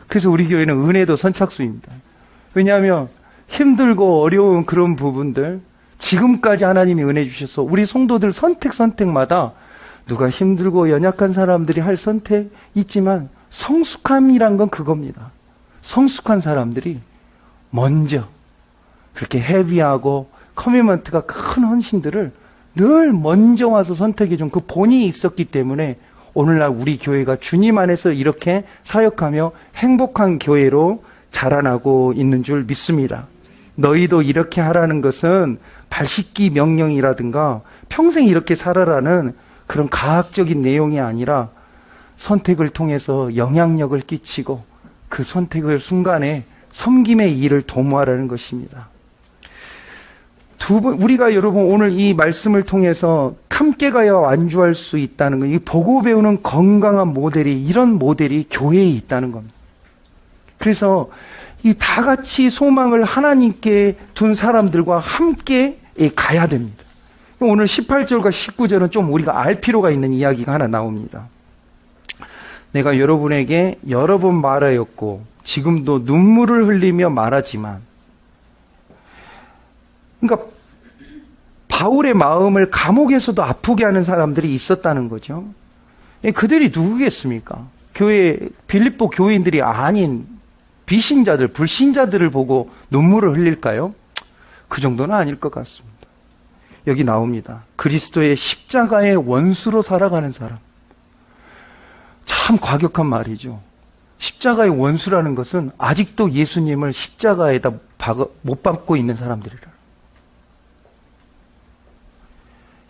[SPEAKER 2] 그래서 우리 교회는 은혜도 선착순입니다. 왜냐하면 힘들고 어려운 그런 부분들 지금까지 하나님이 은혜 주셔서 우리 성도들 선택마다 누가 힘들고 연약한 사람들이 할 선택 있지만 성숙함이란 건 그겁니다. 성숙한 사람들이 먼저 그렇게 헤비하고 커미먼트가 큰 헌신들을 늘 먼저 와서 선택해 준 그 본이 있었기 때문에 오늘날 우리 교회가 주님 안에서 이렇게 사역하며 행복한 교회로 자라나고 있는 줄 믿습니다. 너희도 이렇게 하라는 것은 발 씻기 명령이라든가 평생 이렇게 살아라는 그런 과학적인 내용이 아니라 선택을 통해서 영향력을 끼치고 그 선택을 순간에 섬김의 일을 도모하라는 것입니다. 우리가 여러분 오늘 이 말씀을 통해서 함께 가야 완주할 수 있다는 것, 이 보고 배우는 건강한 모델이, 이런 모델이 교회에 있다는 겁니다. 그래서 이 다 같이 소망을 하나님께 둔 사람들과 함께 가야 됩니다. 오늘 18절과 19절은 좀 우리가 알 필요가 있는 이야기가 하나 나옵니다. 내가 여러분에게 여러 번 말하였고 지금도 눈물을 흘리며 말하지만, 그러니까 바울의 마음을 감옥에서도 아프게 하는 사람들이 있었다는 거죠. 그들이 누구겠습니까? 빌립보 교인들이 아닌 비신자들, 불신자들을 보고 눈물을 흘릴까요? 그 정도는 아닐 것 같습니다. 여기 나옵니다. 그리스도의 십자가의 원수로 살아가는 사람. 참 과격한 말이죠. 십자가의 원수라는 것은 아직도 예수님을 십자가에다 못 박고 있는 사람들이라.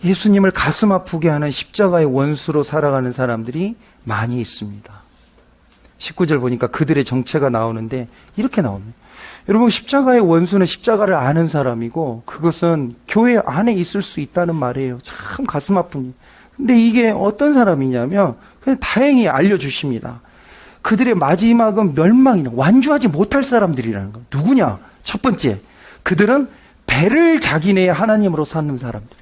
[SPEAKER 2] 예수님을 가슴 아프게 하는 십자가의 원수로 살아가는 사람들이 많이 있습니다. 19절 보니까 그들의 정체가 나오는데 이렇게 나옵니다. 여러분, 십자가의 원수는 십자가를 아는 사람이고 그것은 교회 안에 있을 수 있다는 말이에요. 참 가슴 아픕니다. 근데 이게 어떤 사람이냐면 그냥 다행히 알려주십니다. 그들의 마지막은 멸망이나 완주하지 못할 사람들이라는 거. 누구냐? 첫 번째, 그들은 배를 자기네의 하나님으로 삼는 사람들.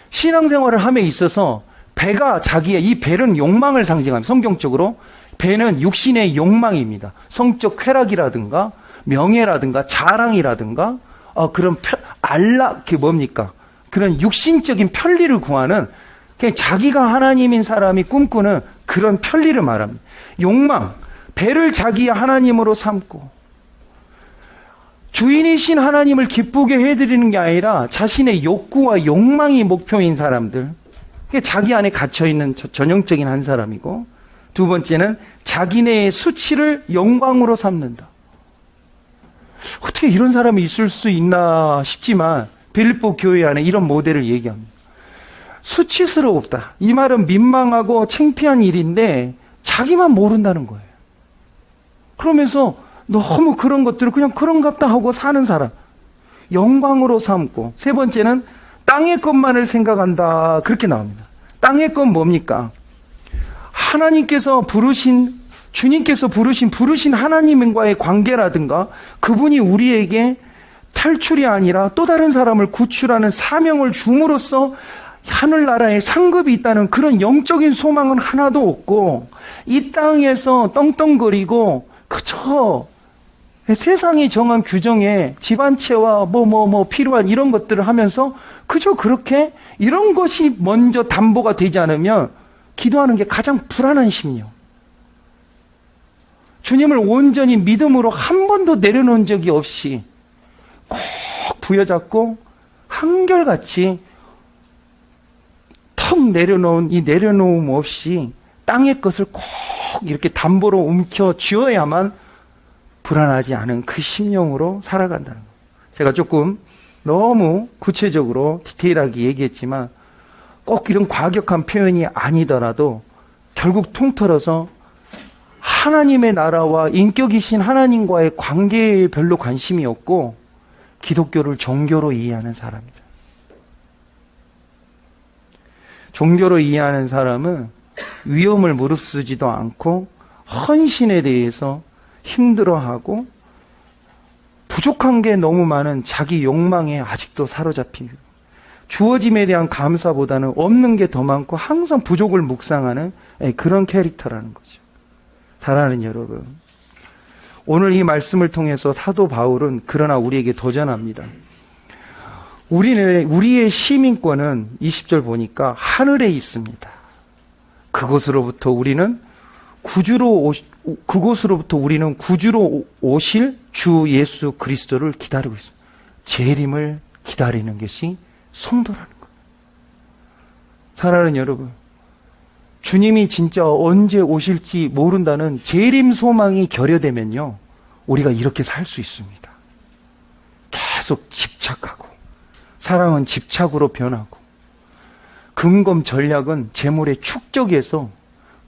[SPEAKER 2] 신앙생활을 함에 있어서 배가 자기의, 이 배는 욕망을 상징합니다. 성경적으로 배는 육신의 욕망입니다. 성적 쾌락이라든가 명예라든가 자랑이라든가 그런 그게 뭡니까? 그런 육신적인 편리를 구하는, 그냥 자기가 하나님인 사람이 꿈꾸는 그런 편리를 말합니다. 욕망, 배를 자기의 하나님으로 삼고 주인이신 하나님을 기쁘게 해드리는 게 아니라 자신의 욕구와 욕망이 목표인 사람들, 그게 자기 안에 갇혀있는 전형적인 한 사람이고, 두 번째는 자기네의 수치를 영광으로 삼는다. 어떻게 이런 사람이 있을 수 있나 싶지만 빌립보 교회 안에 이런 모델을 얘기합니다. 수치스럽다. 이 말은 민망하고 창피한 일인데 자기만 모른다는 거예요. 그러면서 너무 그런 것들을 그냥 그런갑다 하고 사는 사람, 영광으로 삼고. 세 번째는 땅의 것만을 생각한다. 그렇게 나옵니다. 땅의 것 뭡니까? 하나님께서 주님께서 부르신 하나님과의 관계라든가 그분이 우리에게 탈출이 아니라 또 다른 사람을 구출하는 사명을 줌으로써 하늘나라에 상급이 있다는 그런 영적인 소망은 하나도 없고, 이 땅에서 떵떵거리고 그저 세상이 정한 규정에 집안채와 필요한 이런 것들을 하면서 그저 그렇게 이런 것이 먼저 담보가 되지 않으면 기도하는 게 가장 불안한 심령. 주님을 온전히 믿음으로 한 번도 내려놓은 적이 없이 꼭 부여잡고 한결같이 턱 내려놓은 이 내려놓음 없이 땅의 것을 꼭 이렇게 담보로 움켜 쥐어야만 불안하지 않은 그 심령으로 살아간다는 거예요. 제가 조금 너무 구체적으로 디테일하게 얘기했지만 꼭 이런 과격한 표현이 아니더라도 결국 통틀어서 하나님의 나라와 인격이신 하나님과의 관계에 별로 관심이 없고 기독교를 종교로 이해하는 사람이다. 종교로 이해하는 사람은 위험을 무릅쓰지도 않고 헌신에 대해서 힘들어하고 부족한 게 너무 많은 자기 욕망에 아직도 사로잡히고 주어짐에 대한 감사보다는 없는 게 더 많고 항상 부족을 묵상하는 그런 캐릭터라는 거죠. 사랑하는 여러분, 오늘 이 말씀을 통해서 사도 바울은 그러나 우리에게 도전합니다. 우리의 시민권은 20절 보니까 하늘에 있습니다. 그곳으로부터 우리는 구주로 오실 주 예수 그리스도를 기다리고 있습니다. 재림을 기다리는 것이 성도라는 거예요. 사랑하는 여러분, 주님이 진짜 언제 오실지 모른다는 재림 소망이 결여되면요, 우리가 이렇게 살 수 있습니다. 계속 집착하고, 사랑은 집착으로 변하고, 금검 전략은 재물의 축적에서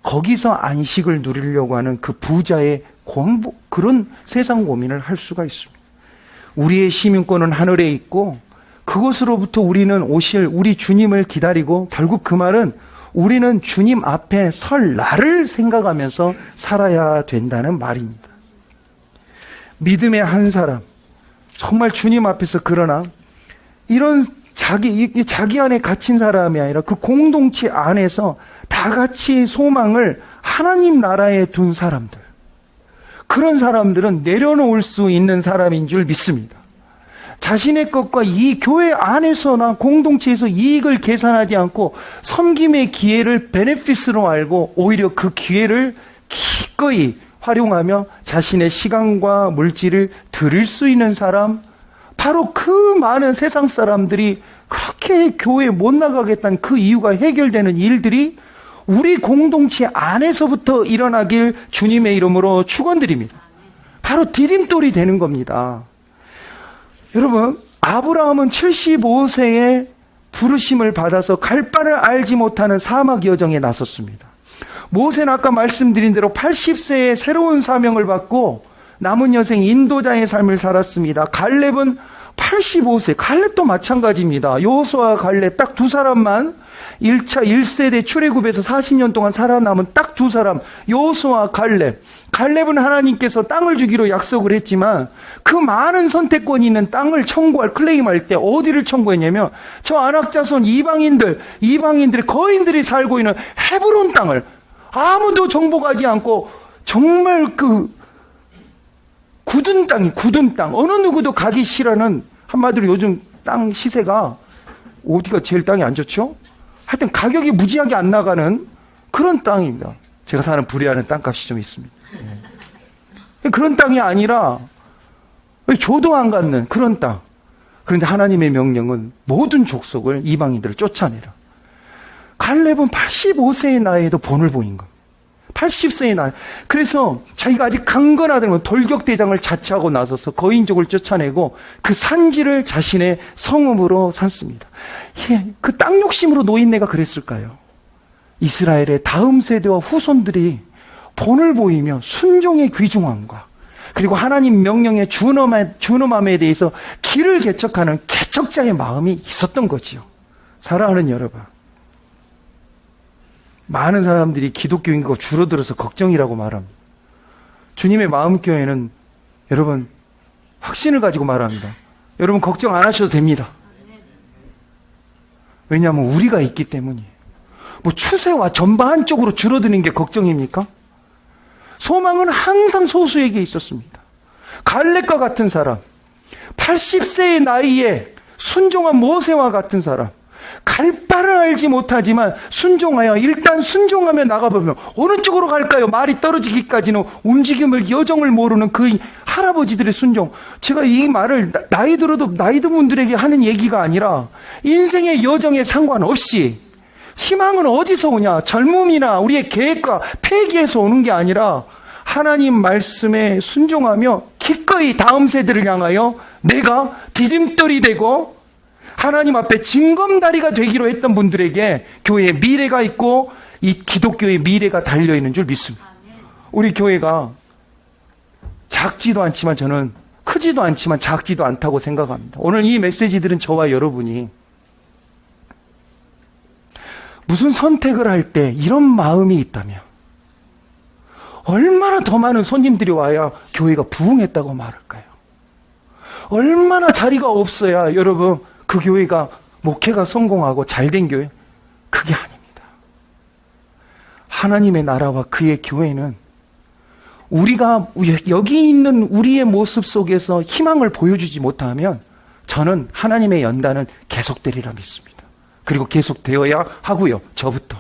[SPEAKER 2] 거기서 안식을 누리려고 하는 그 부자의 그런 세상 고민을 할 수가 있습니다. 우리의 시민권은 하늘에 있고 그곳으로부터 우리는 오실 우리 주님을 기다리고, 결국 그 말은 우리는 주님 앞에 설 날을 생각하면서 살아야 된다는 말입니다. 믿음의 한 사람, 정말 주님 앞에서, 그러나 이런 자기 안에 갇힌 사람이 아니라 그 공동체 안에서 다 같이 소망을 하나님 나라에 둔 사람들, 그런 사람들은 내려놓을 수 있는 사람인 줄 믿습니다. 자신의 것과 이 교회 안에서나 공동체에서 이익을 계산하지 않고 섬김의 기회를 베네피스로 알고 오히려 그 기회를 기꺼이 활용하며 자신의 시간과 물질을 드릴 수 있는 사람, 바로 그 많은 세상 사람들이 그렇게 교회에 못 나가겠다는 그 이유가 해결되는 일들이 우리 공동체 안에서부터 일어나길 주님의 이름으로 축원드립니다. 바로 디딤돌이 되는 겁니다. 여러분, 아브라함은 75세에 부르심을 받아서 갈 바를 알지 못하는 사막 여정에 나섰습니다. 모세는 아까 말씀드린 대로 80세에 새로운 사명을 받고 남은 여생 인도자의 삶을 살았습니다. 갈렙은 85세, 갈렙도 마찬가지입니다. 여호수아 갈렙 딱 두 사람만 1차 1세대 출애굽에서 40년 동안 살아남은 딱 두 사람, 여호수아 갈렙. 갈렙은 하나님께서 땅을 주기로 약속을 했지만 그 많은 선택권이 있는 땅을 클레임할 때 어디를 청구했냐면 저 안악자손 이방인들의 거인들이 살고 있는 헤브론 땅을 아무도 정복하지 않고 정말 그 굳은 땅, 어느 누구도 가기 싫어하는, 한마디로 요즘 땅 시세가 어디가 제일 땅이 안 좋죠? 하여튼 가격이 무지하게 안 나가는 그런 땅입니다. 제가 사는 불의하는 땅값이 좀 있습니다. 그런 땅이 아니라 조도 안 갖는 그런 땅. 그런데 하나님의 명령은 모든 족속을 이방인들을 쫓아내라. 갈렙은 85세의 나이에도 본을 보인 겁니다. 80세의 나이. 그래서 자기가 아직 강건하다는 돌격대장을 자처하고 나서서 거인족을 쫓아내고 그 산지를 자신의 성읍으로 삼습니다. 그 땅 욕심으로 노인네가 그랬을까요? 이스라엘의 다음 세대와 후손들이 본을 보이며 순종의 귀중함과 그리고 하나님 명령의 준엄함에 대해서 길을 개척하는 개척자의 마음이 있었던 거지요. 사랑하는 여러분, 많은 사람들이 기독교 인구가 줄어들어서 걱정이라고 말합니다. 주님의 마음교회는 여러분 확신을 가지고 말합니다. 여러분 걱정 안 하셔도 됩니다. 왜냐하면 우리가 있기 때문이에요. 뭐 추세와 전반적으로 줄어드는 게 걱정입니까? 소망은 항상 소수에게 있었습니다. 갈렙과 같은 사람, 80세의 나이에 순종한 모세와 같은 사람, 갈 바를 알지 못하지만 순종하여 일단 순종하며 나가보면 어느 쪽으로 갈까요? 말이 떨어지기까지는 움직임을 여정을 모르는 그 할아버지들의 순종. 제가 이 말을 나이 들어도 나이 든 분들에게 하는 얘기가 아니라 인생의 여정에 상관없이 희망은 어디서 오냐? 젊음이나 우리의 계획과 폐기에서 오는 게 아니라 하나님 말씀에 순종하며 기꺼이 다음 세대를 향하여 내가 디딤돌이 되고 하나님 앞에 징검다리가 되기로 했던 분들에게 교회의 미래가 있고 이 기독교의 미래가 달려있는 줄 믿습니다. 우리 교회가 작지도 않지만 저는 크지도 않지만 작지도 않다고 생각합니다. 오늘 이 메시지들은 저와 여러분이 무슨 선택을 할 때 이런 마음이 있다면 얼마나 더 많은 손님들이 와야 교회가 부흥했다고 말할까요? 얼마나 자리가 없어야 여러분 그 교회가 목회가 성공하고 잘된 교회? 그게 아닙니다. 하나님의 나라와 그의 교회는 우리가 여기 있는 우리의 모습 속에서 희망을 보여주지 못하면 저는 하나님의 연단은 계속되리라 믿습니다. 그리고 계속되어야 하고요. 저부터.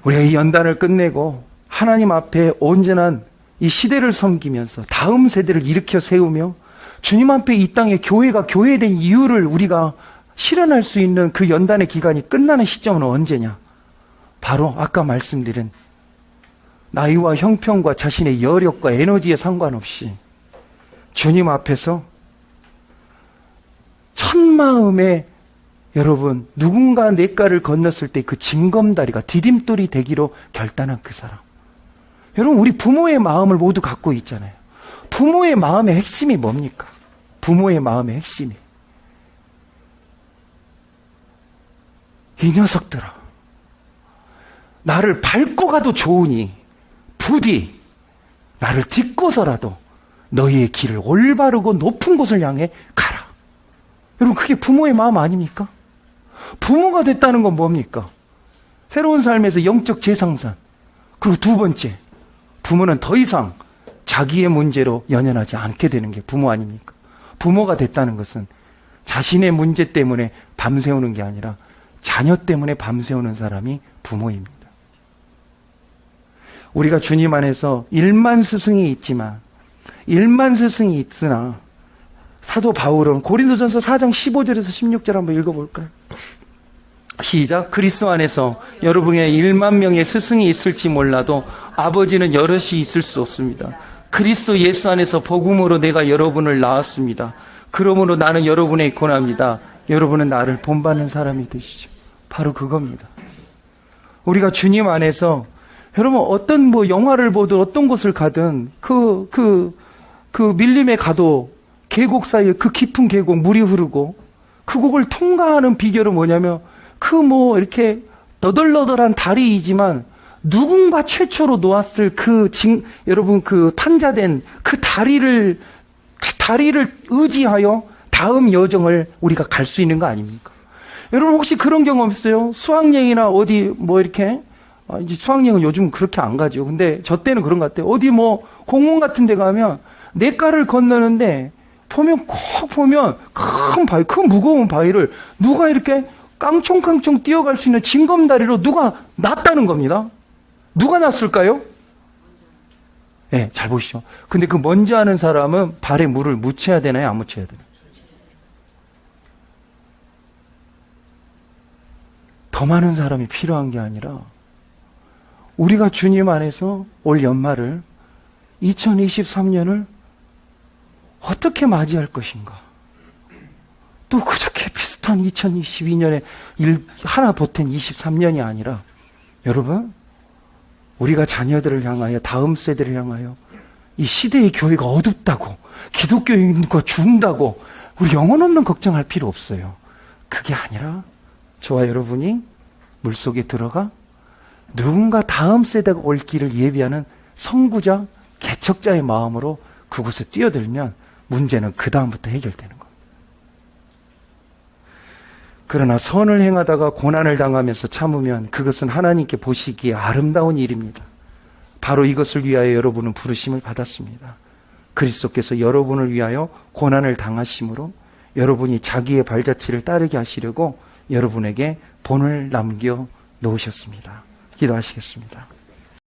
[SPEAKER 2] 우리가 이 연단을 끝내고 하나님 앞에 온전한 이 시대를 섬기면서 다음 세대를 일으켜 세우며 주님 앞에 이 땅에 교회가 교회된 이유를 우리가 실현할 수 있는 그 연단의 기간이 끝나는 시점은 언제냐? 바로 아까 말씀드린 나이와 형편과 자신의 여력과 에너지에 상관없이 주님 앞에서 첫마음에 여러분 누군가 냇가를 건넜을 때 그 징검다리가 디딤돌이 되기로 결단한 그 사람. 여러분 우리 부모의 마음을 모두 갖고 있잖아요. 부모의 마음의 핵심이 뭡니까? 부모의 마음의 핵심이 이 녀석들아 나를 밟고 가도 좋으니 부디 나를 딛고서라도 너희의 길을 올바르고 높은 곳을 향해 가라. 여러분 그게 부모의 마음 아닙니까? 부모가 됐다는 건 뭡니까? 새로운 삶에서 영적 재상산. 그리고 두 번째, 부모는 더 이상 자기의 문제로 연연하지 않게 되는 게 부모 아닙니까? 부모가 됐다는 것은 자신의 문제 때문에 밤새우는 게 아니라 자녀 때문에 밤새우는 사람이 부모입니다. 우리가 주님 안에서 1만 스승이 있지만 1만 스승이 있으나 사도 바울은 고린도전서 4장 15절에서 16절 한번 읽어볼까요? 시작. 그리스도 안에서 여러분의 1만 명의 스승이 있을지 몰라도 아버지는 여럿이 있을 수 없습니다. 그리스도 예수 안에서 복음으로 내가 여러분을 낳았습니다. 그러므로 나는 여러분의 권합니다. 여러분은 나를 본받는 사람이 되시죠. 바로 그겁니다. 우리가 주님 안에서 여러분 어떤 뭐 영화를 보든 어떤 곳을 가든 그 밀림에 가도 계곡 사이에 그 깊은 계곡 물이 흐르고 그 곡을 통과하는 비결은 뭐냐면 그 뭐 이렇게 너덜너덜한 다리이지만 누군가 최초로 놓았을 여러분 그 판자된 그 다리를 의지하여 다음 여정을 우리가 갈 수 있는 거 아닙니까? 여러분 혹시 그런 경험 있어요? 수학여행이나 어디 뭐 이렇게 이제 수학여행은 요즘 그렇게 안 가죠. 근데 저 때는 그런 것 같아요. 어디 뭐 공원 같은 데 가면 냇가를 건너는데 꼭 보면 큰 무거운 바위를 누가 이렇게 깡총깡총 뛰어갈 수 있는 징검다리로 누가 놨다는 겁니다. 누가 놨을까요? 네, 잘 보시죠. 근데 그 먼저 하는 사람은 발에 물을 묻혀야 되나요? 안 묻혀야 되나요? 더 많은 사람이 필요한 게 아니라 우리가 주님 안에서 올 연말을 2023년을 어떻게 맞이할 것인가? 또 그렇게 비슷한 2022년에 하나 보탠 23년이 아니라 여러분, 우리가 자녀들을 향하여, 다음 세대를 향하여 이 시대의 교회가 어둡다고, 기독교인과 죽는다고 우리 영혼 없는 걱정할 필요 없어요. 그게 아니라 저와 여러분이 물속에 들어가 누군가 다음 세대가 올 길을 예비하는 선구자, 개척자의 마음으로 그곳에 뛰어들면 문제는 그 다음부터 해결되는 겁니다. 그러나 선을 행하다가 고난을 당하면서 참으면 그것은 하나님께 보시기에 아름다운 일입니다. 바로 이것을 위하여 여러분은 부르심을 받았습니다. 그리스도께서 여러분을 위하여 고난을 당하심으로 여러분이 자기의 발자취를 따르게 하시려고 여러분에게 본을 남겨 놓으셨습니다. 기도하시겠습니다.